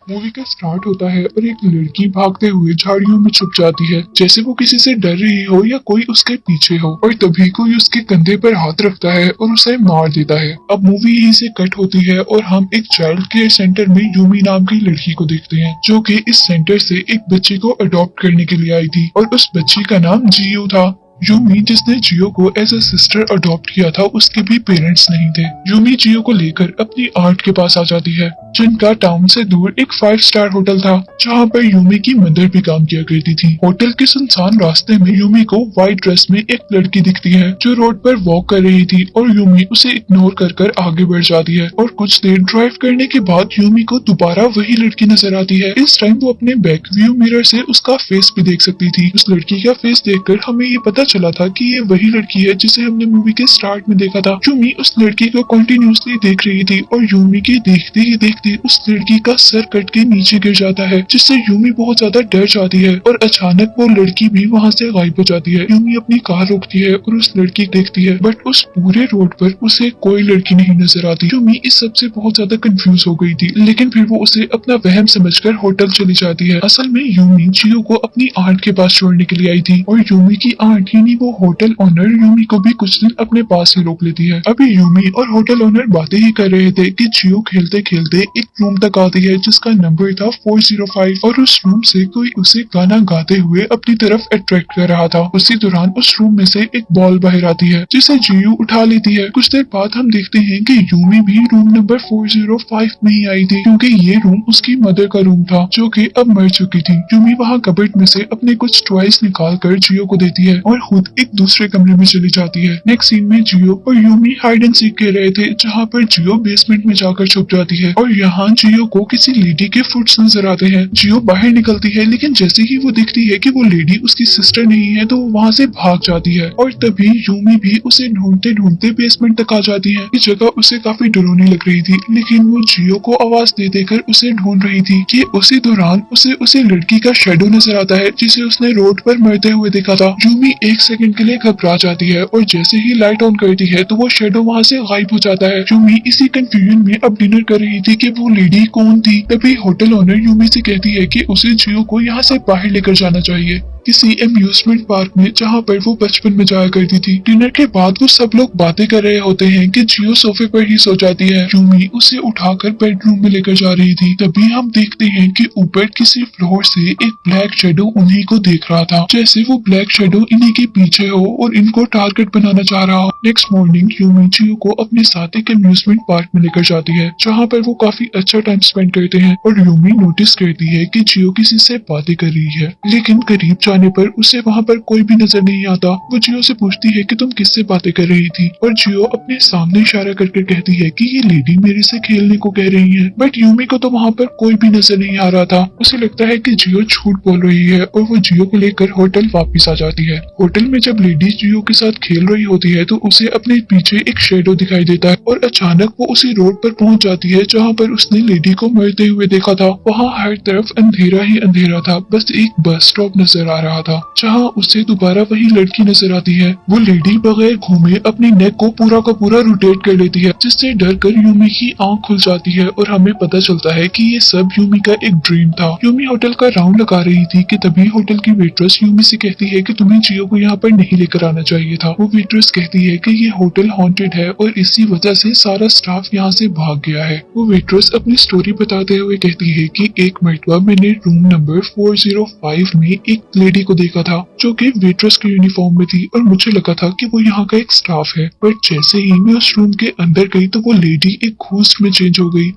Movie का start होता है और एक लड़की भागते हुए झाड़ियों में छुप जाती है, जैसे वो किसी से डर रही हो या कोई उसके पीछे हो। और तभी कोई उसके कंधे पर हाथ रखता है और उसे मार देता है। अब मूवी यहीं से कट होती है और हम एक चाइल्ड केयर सेंटर में यूमी नाम की लड़की को देखते हैं, जो कि इस सेंटर से एक बच्चे को अडॉप्ट करने के लिए आई थी और उस बच्ची का नाम जियो था। यूमी जिसने जियो को एज अ सिस्टर अडॉप्ट किया था, उसके भी पेरेंट्स नहीं थे। यूमी जियो को लेकर अपनी आंट के पास आ जाती है, जिनका टाउन से दूर एक 5 स्टार होटल था, जहाँ पर यूमी की मदर भी काम किया करती थी। होटल के सुनसान रास्ते में यूमी को व्हाइट ड्रेस में एक लड़की दिखती है, जो रोड पर वॉक कर रही थी और यूमी उसे इग्नोर कर आगे बढ़ जाती है। और कुछ देर ड्राइव करने के बाद यूमी को दोबारा वही लड़की नजर आती है। इस टाइम वो अपने बैक व्यू मिरर से उसका फेस भी देख सकती थी। उस लड़की का फेस देखकर हमें ये पता चला था कि ये वही लड़की है जिसे हमने मूवी के स्टार्ट में देखा था। यूमी उस लड़की को कंटिन्यूअसली देख रही थी और यूमी के देखते ही देखते उस लड़की का सर कट के नीचे गिर जाता है, जिससे यूमी बहुत ज्यादा डर जाती है और अचानक वो लड़की भी वहाँ से गायब हो जाती है। यूमी अपनी कार रोकती है और उस लड़की को देखती है, बट उस पूरे रोड पर उसे कोई लड़की नहीं नजर आती। यूमी इस सब से बहुत ज्यादा कंफ्यूज हो गई थी, लेकिन फिर वो उसे अपना वहम समझकर होटल चली जाती है। असल में यूमी जियो को अपनी आंट के पास छोड़ने के लिए आई थी और यूमी की आंट यानी वो होटल ओनर यूमी को भी कुछ दिन अपने पास ही रोक लेती है। अभी यूमी और होटल ओनर बातें ही कर रहे थे कि जियो खेलते खेलते एक रूम तक आती है, जिसका नंबर था 405 और उस रूम से कोई उसे गाना गाते हुए अपनी तरफ अट्रैक्ट कर रहा था। उसी दौरान उस रूम में से एक बॉल बाहर आती है, जिसे जियो उठा लेती है। कुछ देर बाद हम देखते हैं कि यूमी भी रूम नंबर 405 में ही आई थी, क्योंकि ये रूम उसकी मदर का रूम था, जो कि अब मर चुकी थी। यूमी वहाँ कबर्ड में से अपने कुछ टॉयज निकाल कर जियो को देती है और खुद एक दूसरे कमरे में चली जाती है। नेक्स्ट सीन में जियो और यूमी हाइड एंड सीक खेल रहे थे, जहाँ पर जियो बेसमेंट में जाकर छुप जाती है और यहाँ जियो को किसी लेडी के फुट्स नजर आते हैं। जियो बाहर निकलती है, लेकिन जैसे ही वो दिखती है कि वो लेडी उसकी सिस्टर नहीं है, तो वो वहाँ से भाग जाती है और तभी यूमी भी उसे ढूंढते ढूंढते बेसमेंट तक आ जाती है। इस जगह उसे काफी डरावनी लग रही थी, लेकिन वो जियो को आवाज दे देकर उसे ढूंढ रही थी कि उसी दौरान उसे लड़की का शेडो नजर आता है, जिसे उसने रोड पर मरते हुए देखा था। यूमी एक सेकंड के लिए घबरा जाती है और जैसे ही लाइट ऑन करती है तो वो शेडो वहाँ से गायब हो जाता है। यूमी इसी कंफ्यूजन में अब डिनर कर रही थी कि वो लेडी कौन थी। तभी होटल ओनर यूमी से कहती है कि उसे जियो को यहाँ से बाहर लेकर जाना चाहिए, किसी अम्यूजमेंट पार्क में, जहाँ पर वो बचपन में जाया करती थी। डिनर के बाद वो सब लोग बातें कर रहे होते हैं कि जियो सोफे पर ही सो जाती है। यूमी उसे उठाकर बेडरूम में लेकर जा रही थी। तभी हम देखते हैं कि ऊपर किसी फ्लोर से एक ब्लैक शेडो उन्हीं को देख रहा था, जैसे वो ब्लैक शेडो इन्हीं के पीछे हो और इनको टारगेट बनाना चाह रहा हो। नेक्स्ट मॉर्निंग यूमी जियो को अपने साथ एक अम्यूजमेंट पार्क में लेकर जाती है, जहाँ पर वो काफी अच्छा टाइम स्पेंड करते हैं और यूमी नोटिस करती है कि जियो किसी से बातें कर रही है, लेकिन करीब जाने पर उसे वहाँ पर कोई भी नजर नहीं आता। वो जियो से पूछती है कि तुम किससे बातें कर रही थी, और जियो अपने सामने इशारा करके कहती है कि ये लेडी मेरे से खेलने को कह रही है। बट यूमी को तो वहाँ पर कोई भी नजर नहीं आ रहा था। उसे लगता है कि जियो झूठ बोल रही है और वो जियो को लेकर होटल वापस आ जाती है। होटल में जब लेडी जियो के साथ खेल रही होती है तो उसे अपने पीछे एक शेडो दिखाई देता है और अचानक वो उसी रोड पर पहुंच जाती है जहाँ पर उसने लेडी को मरते हुए देखा था। वहाँ हर तरफ अंधेरा ही अंधेरा था, बस एक बस स्टॉप नजर आ रहा था, जहाँ उसे दोबारा वही लड़की नजर आती है। वो लेडी बगैर घूमे अपनी नेक को पूरा का पूरा रोटेट कर लेती है, जिससे डर कर यूमी की आंख खुल जाती है और हमें पता चलता है कि ये सब यूमी का एक ड्रीम था। यूमी होटल का राउंड लगा रही थी कि तभी होटल की वेट्रेस यूमी से कहती है कि तुम्हें जियो को यहाँ पर नहीं लेकर आना चाहिए था। वो वेट्रेस कहती है कि ये होटल हॉन्टेड है और इसी वजह से सारा स्टाफ यहाँ से भाग गया है। वो वेट्रेस अपनी स्टोरी बताते हुए कहती है कि एक मरतबा मैंने रूम नंबर 405 में एक लेडी को देखा था, जो कि वेट्रेस के यूनिफॉर्म में थी और मुझे लगा था कि वो यहाँ का एक स्टाफ है। पर जैसे ही मैं उस रूम के अंदर गई तो वो लेडी एक घोस्ट में चेंज हो गई।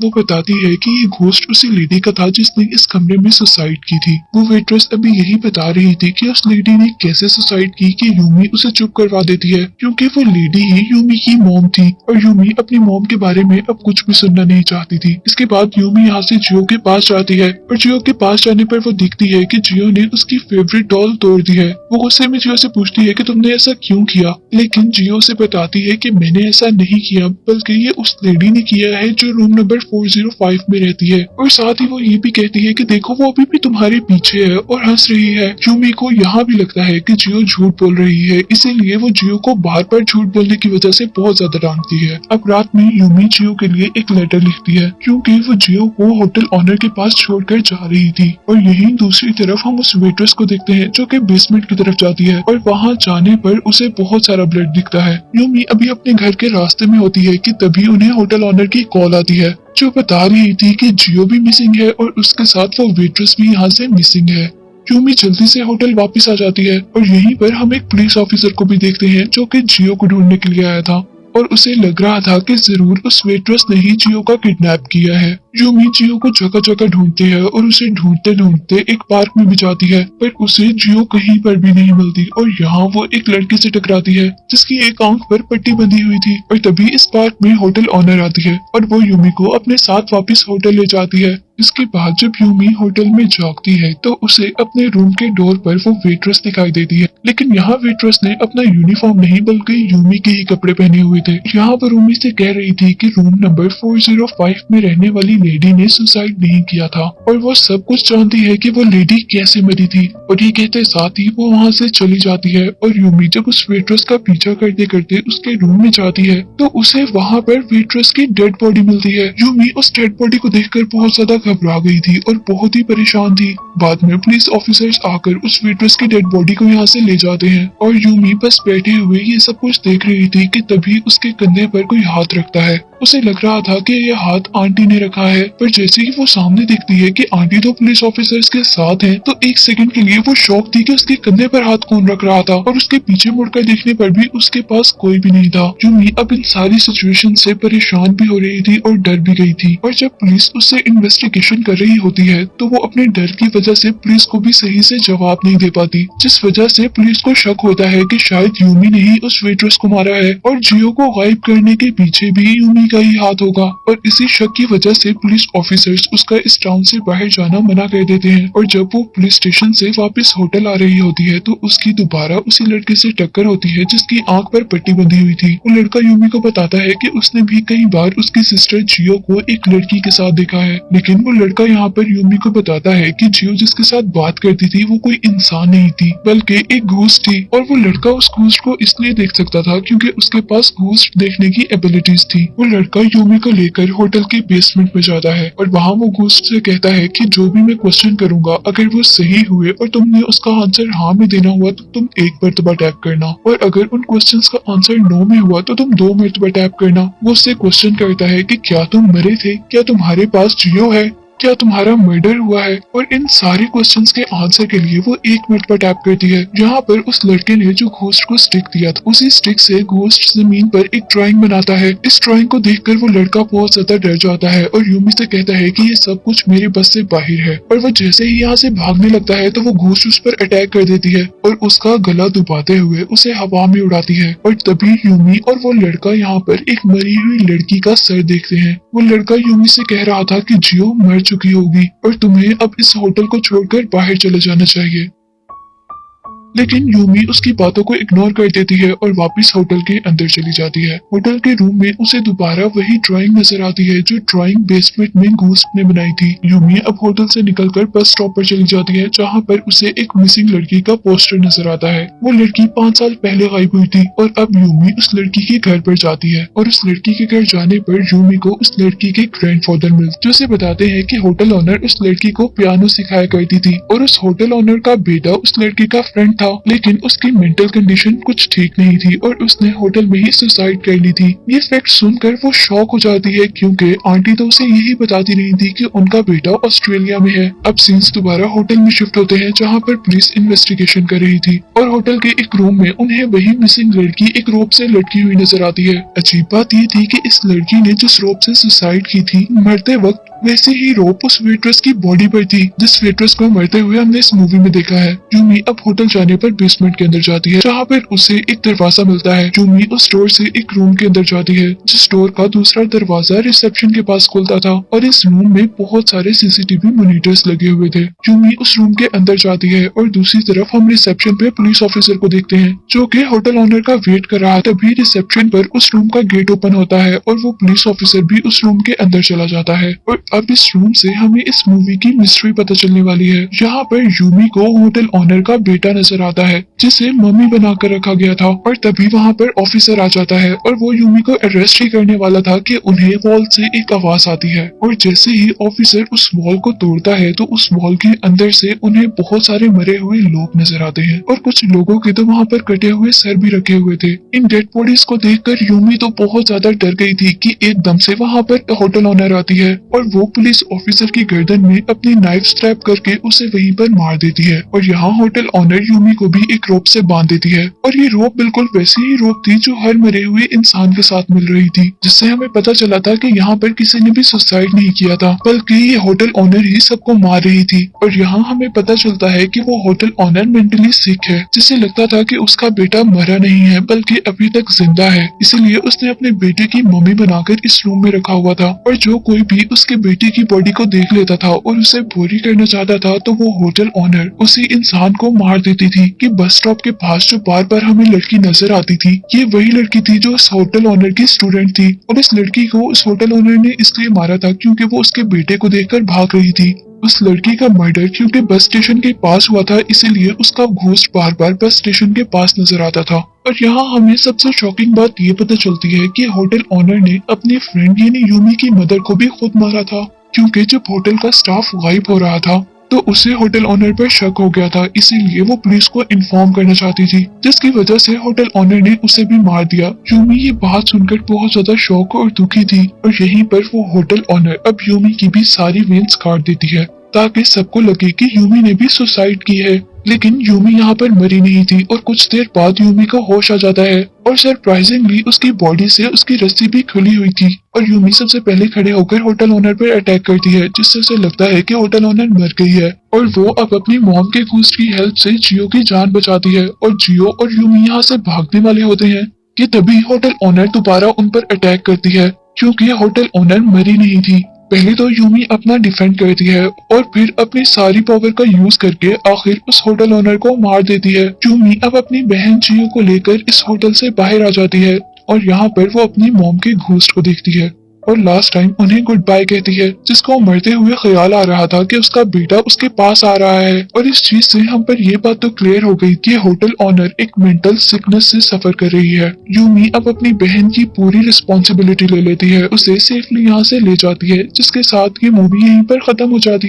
वो बताती है कि ये घोस्ट उसी लेडी का था जिसने इस कमरे में सुसाइड की थी। वो वेट्रेस अभी यही बता रही थी कि उस लेडी ने कैसे सुसाइड की कि यूमी उसे चुप करवा देती है, क्योंकि वो लेडी ही यूमी की मॉम थी और यूमी अपनी मॉम के बारे में अब कुछ भी सुनना नहीं चाहती थी। इसके बाद यूमी यहाँ से जियो के पास जाती है और जियो के पास जाने पर वो दिखती है कि जियो ने उसकी फेवरेट डॉल तोड़ दी है। वो गुस्से में जियो से पूछती है कि तुमने ऐसा क्यों किया, लेकिन जियो से बताती है कि मैंने ऐसा नहीं किया, बल्कि ये उस लेडी ने किया है जो रूम नंबर 405 में रहती है और साथ ही वो ये भी कहती है कि देखो वो अभी भी तुम्हारे पीछे है और हंस रही है। यूमी को यहाँ भी लगता है कि जियो झूठ बोल रही है, इसीलिए वो जियो को बार बार झूठ बोलने की वजह से बहुत ज्यादा डांटती है। अब रात में यूमी जियो के लिए एक लेटर लिखती है क्योंकि वो जियो को होटल ऑनर के पास छोड़कर जा रही थी। और यहीं दूसरी तरफ हम उस वेट्रेस को देखते हैं जो कि बेसमेंट की तरफ जाती है और वहाँ जाने पर उसे बहुत सारा ब्लड दिखता है। यूमी अभी अपने घर के रास्ते में होती है कि तभी उन्हें होटल ऑनर की कॉल आती है जो बता रही थी कि जियो भी मिसिंग है और उसके साथ वो वेट्रेस भी यहाँ से मिसिंग है। यूमी जल्दी से होटल वापस आ जाती है और यहीं पर हम एक पुलिस ऑफिसर को भी देखते हैं जो कि जियो को ढूंढने के लिए आया था और उसे लग रहा था कि जरूर उस वेट्रेस ने ही जियो का किडनैप किया है। यूमी जियो को जगह जगह ढूंढती है और उसे ढूंढते ढूंढते एक पार्क में भी जाती है पर उसे जियो कहीं पर भी नहीं मिलती और यहाँ वो एक लड़के से टकराती है जिसकी एक आंख पर पट्टी बंधी हुई थी और तभी इस पार्क में होटल ऑनर आती है और वो यूमी को अपने साथ वापस होटल ले जाती है। इसके बाद जब यूमी होटल में जागती है तो उसे अपने रूम के डोर पर वो वेट्रेस दिखाई देती है, लेकिन यहाँ वेट्रेस ने अपना यूनिफॉर्म नहीं बल्कि यूमी के ही कपड़े पहने हुए थे। यहाँ वो रूमी से कह रही थी कि रूम नंबर 405 में रहने वाली लेडी ने सुसाइड नहीं किया था और वो सब कुछ जानती है कि वो लेडी कैसे मरी थी। और ये कहते साथ ही वो वहाँ से चली जाती है और यूमी जब उस वेट्रेस का पीछा करते करते उसके रूम में जाती है तो उसे वहाँ पर वेट्रेस की डेड बॉडी मिलती है। यूमी उस डेड बॉडी को देखकर बहुत ज्यादा घबरा गई थी और बहुत ही परेशान थी। बाद में पुलिस ऑफिसर्स आकर उस वेट्रेस की डेड बॉडी को यहाँ से ले जाते हैं और यूमी बस बैठे हुए ये सब कुछ देख रही थी कि तभी उसके कंधे पर कोई हाथ रखता है। उसे लग रहा था कि यह हाथ आंटी ने रखा है, पर जैसे ही वो सामने देखती है कि आंटी तो पुलिस ऑफिसर्स के साथ हैं, तो एक सेकंड के लिए वो शॉक थी कि उसके कंधे पर हाथ कौन रख रहा था और उसके पीछे मुड़कर देखने पर भी उसके पास कोई भी नहीं था। यूमी अब इन सारी सिचुएशन से परेशान भी हो रही थी और डर भी गई थी और जब पुलिस उससे इन्वेस्टिगेशन कर रही होती है तो वो अपने डर की वजह से पुलिस को भी सही से जवाब नहीं दे पाती, जिस वजह से पुलिस को शक होता है कि शायद यूमी ने ही उस वेट्रेस को मारा है और जियो को गायब करने के पीछे भी यूमी का ही हाथ होगा। और इसी शक की वजह से पुलिस ऑफिसर्स उसका इस टाउन से बाहर जाना मना कर देते हैं और जब वो पुलिस स्टेशन से वापस होटल आ रही होती है तो उसकी दोबारा उसी लड़के से टक्कर होती है जिसकी आंख पर पट्टी बंधी हुई थी। वो लड़का यूमी को बताता है कि उसने भी कई बार उसकी सिस्टर जियो को एक लड़की के साथ देखा है, लेकिन वो लड़का यहाँ पर यूमी को बताता है कि जियो जिसके साथ बात करती थी वो कोई इंसान नहीं थी बल्कि एक घोस्ट थी और वो लड़का उस घोस्ट को इसलिए देख सकता था क्योंकि उसके पास घोस्ट देखने की एबिलिटीज थी। वो लड़का यूमी को लेकर होटल के बेसमेंट में जाता है और वहाँ वो घोस्ट से कहता है कि जो भी मैं क्वेश्चन करूंगा अगर वो सही हुए और तुमने उसका आंसर हाँ में देना हुआ तो तुम एक मरतबा टैप करना और अगर उन क्वेश्चंस का आंसर नो में हुआ तो तुम 2 मरतबा टैप करना। वो उससे क्वेश्चन करता है कि क्या तुम मरे थे, क्या तुम्हारे पास जियो है, क्या तुम्हारा मर्डर हुआ है, और इन सारे क्वेश्चंस के आंसर के लिए वो 1 मिनट पर टैप करती है। यहाँ पर उस लड़के ने जो घोस्ट को स्टिक दिया था उसी स्टिक से घोस्ट जमीन पर एक ड्राइंग बनाता है। इस ड्राइंग को देखकर वो लड़का बहुत ज्यादा डर जाता है और यूमी से कहता है कि ये सब कुछ मेरे बस से बाहर है और वो जैसे ही यहाँ से भागने लगता है तो वो घोस्ट उस पर अटैक कर देती है और उसका गला दुबाते हुए उसे हवा में उड़ाती है। और तभी यूमी और वो लड़का यहाँ पर एक मरी हुई लड़की का सर देखते हैं। वो लड़का यूमी से कह रहा था कि जियो मर चुकी होगी और तुम्हें अब इस होटल को छोड़कर बाहर चले जाना चाहिए, लेकिन यूमी उसकी बातों को इग्नोर कर देती है और वापस होटल के अंदर चली जाती है। होटल के रूम में उसे दोबारा वही ड्राइंग नजर आती है जो ड्राइंग बेसमेंट में घोस्ट ने बनाई थी। यूमी अब होटल से निकलकर बस स्टॉप पर चली जाती है जहाँ पर उसे एक मिसिंग लड़की का पोस्टर नजर आता है। वो लड़की 5 साल पहले गायब हुई थी और अब यूमी उस लड़की के घर पर जाती है और उस लड़की के घर जाने पर यूमी को उस लड़की के ग्रैंडफादर मिलते जो उसे बताते हैं कि होटल ओनर उस लड़की को पियानो सिखाया करती थी और उस होटल ओनर का बेटा उस लड़की का फ्रेंड था, लेकिन उसकी मेंटल कंडीशन कुछ ठीक नहीं थी और उसने होटल में ही सुसाइड कर ली थी। ये फैक्ट सुनकर वो शॉक हो जाती है क्योंकि आंटी तो उसे यही बताती नहीं थी कि उनका बेटा ऑस्ट्रेलिया में है। अब सीन्स दोबारा होटल में शिफ्ट होते हैं जहाँ पर पुलिस इन्वेस्टिगेशन कर रही थी और होटल के एक रूम में उन्हें वही मिसिंग लड़की एक रोप से लटकी हुई नजर आती है। अजीब बात ये थी कि इस लड़की ने जिस रोप से सुसाइड की थी मरते वक्त वैसे ही रोप उस वेट्रेस की बॉडी पर थी जिस वेट्रेस को मरते हुए हमने इस मूवी में देखा है। यूमी अब होटल जाने पर बेसमेंट के अंदर जाती है जहाँ पर उसे एक दरवाजा मिलता है। यूमी उस डोर से एक रूम के अंदर जाती है जिस डोर का दूसरा दरवाजा रिसेप्शन के पास खुलता था और इस रूम में बहुत सारे सीसीटीवी मॉनिटर्स लगे हुए थे। यूमी उस रूम के अंदर जाती है और दूसरी तरफ हम रिसेप्शन पे पुलिस ऑफिसर को देखते हैं जो कि होटल ओनर का वेट कर रहा था। तभी रिसेप्शन पर उस रूम का गेट ओपन होता है और वो पुलिस ऑफिसर भी उस रूम के अंदर चला जाता है और अब इस रूम से हमें इस मूवी की मिस्ट्री पता चलने वाली है। यहाँ पर यूमी को होटल ओनर का बेटा नजर आता है जिसे मम्मी बनाकर रखा गया था और तभी वहाँ पर ऑफिसर आ जाता है और वो यूमी को अरेस्ट ही करने वाला था कि उन्हें वॉल से एक आवाज आती है और जैसे ही ऑफिसर उस वॉल को तोड़ता है तो उस वॉल के अंदर से उन्हें बहुत सारे मरे हुए लोग नजर आते हैं और कुछ लोगों के तो वहाँ पर कटे हुए सर भी रखे हुए थे। इन डेड बॉडीज को देखकर यूमी तो बहुत ज्यादा डर गई थी कि एकदम से वहाँ पर होटल ओनर आती है और वो पुलिस ऑफिसर की गर्दन में अपनी नाइफ स्ट्रैप करके उसे वहीं पर मार देती है और यहाँ होटल ओनर यूमी को भी एक रोप से बांध देती है और ये रोप बिल्कुल वैसी ही रोप थी जो हर मरे हुए इंसान के साथ मिल रही थी, जिससे हमें पता चला था कि यहाँ पर किसी ने भी सुसाइड नहीं किया था बल्कि ये होटल ओनर ही सबको मार रही थी। और यहाँ हमें पता चलता है कि वो होटल ओनर मेंटली सिक है जिसे लगता था कि उसका बेटा मरा नहीं है बल्कि अभी तक जिंदा है, इसीलिए उसने अपने बेटे की मम्मी बनाकर इस रूम में रखा हुआ था और जो कोई भी उसके बेटे की बॉडी को देख लेता था और उसे बोरी करना चाहता था तो वो होटल ओनर उसी इंसान को मार देती थी। कि बस स्टॉप के पास जो बार बार हमें लड़की नजर आती थी ये वही लड़की थी जो इस होटल ओनर की स्टूडेंट थी और इस लड़की को उस होटल ओनर ने इसलिए मारा था क्योंकि वो उसके बेटे को देखकर भाग रही थी। उस लड़की का मर्डर क्योंकि बस स्टेशन के पास हुआ था इसीलिए उसका घोस्ट बार बार बस स्टेशन के पास नजर आता था। और यहाँ हमें सबसे शॉकिंग बात ये पता चलती है कि होटल ओनर ने अपनी फ्रेंड यानी यूमी की मदर को भी खुद मारा था क्योंकि जब होटल का स्टाफ गायब हो रहा था तो उसे होटल ओनर पर शक हो गया था, इसीलिए वो पुलिस को इन्फॉर्म करना चाहती थी जिसकी वजह से होटल ओनर ने उसे भी मार दिया। यूमी ये बात सुनकर बहुत ज्यादा शॉक और दुखी थी और यहीं पर वो होटल ओनर अब यूमी की भी सारी वेन्स काट देती है ताकि सबको लगे कि यूमी ने भी सुसाइड की है। लेकिन यूमी यहाँ पर मरी नहीं थी और कुछ देर बाद यूमी को होश आ जाता है और सरप्राइजिंगली उसकी बॉडी से उसकी रस्सी भी खुली हुई थी और यूमी सबसे पहले खड़े होकर होटल ओनर पर अटैक करती है जिससे उसे लगता है कि होटल ओनर मर गई है और वो अब अपनी मॉम के घूस की हेल्प से जियो की जान बचाती है और जियो और यूमी यहाँ से भागने वाले होते हैं कि तभी होटल ओनर दोबारा उन पर अटैक करती है क्योंकि होटल ओनर मरी नहीं थी। पहले तो यूमी अपना डिफेंड करती है और फिर अपनी सारी पावर का यूज करके आखिर उस होटल ओनर को मार देती है। यूमी अब अपनी बहन जियो को लेकर इस होटल से बाहर आ जाती है और यहाँ पर वो अपनी मॉम के घोस्ट को देखती है और लास्ट टाइम उन्हें गुड बाय कहती है जिसको मरते हुए ख्याल आ रहा था कि उसका बेटा उसके पास आ रहा है। और इस चीज से हम पर ये बात तो क्लियर हो गई कि होटल ओनर एक मेंटल सिकनेस से सफर कर रही है। यूमी अब अपनी बहन की पूरी रिस्पॉन्सिबिलिटी ले लेती है, उसे सेफली यहाँ से ले जाती है जिसके साथ ये मूवी यहीं पर खत्म हो जाती है।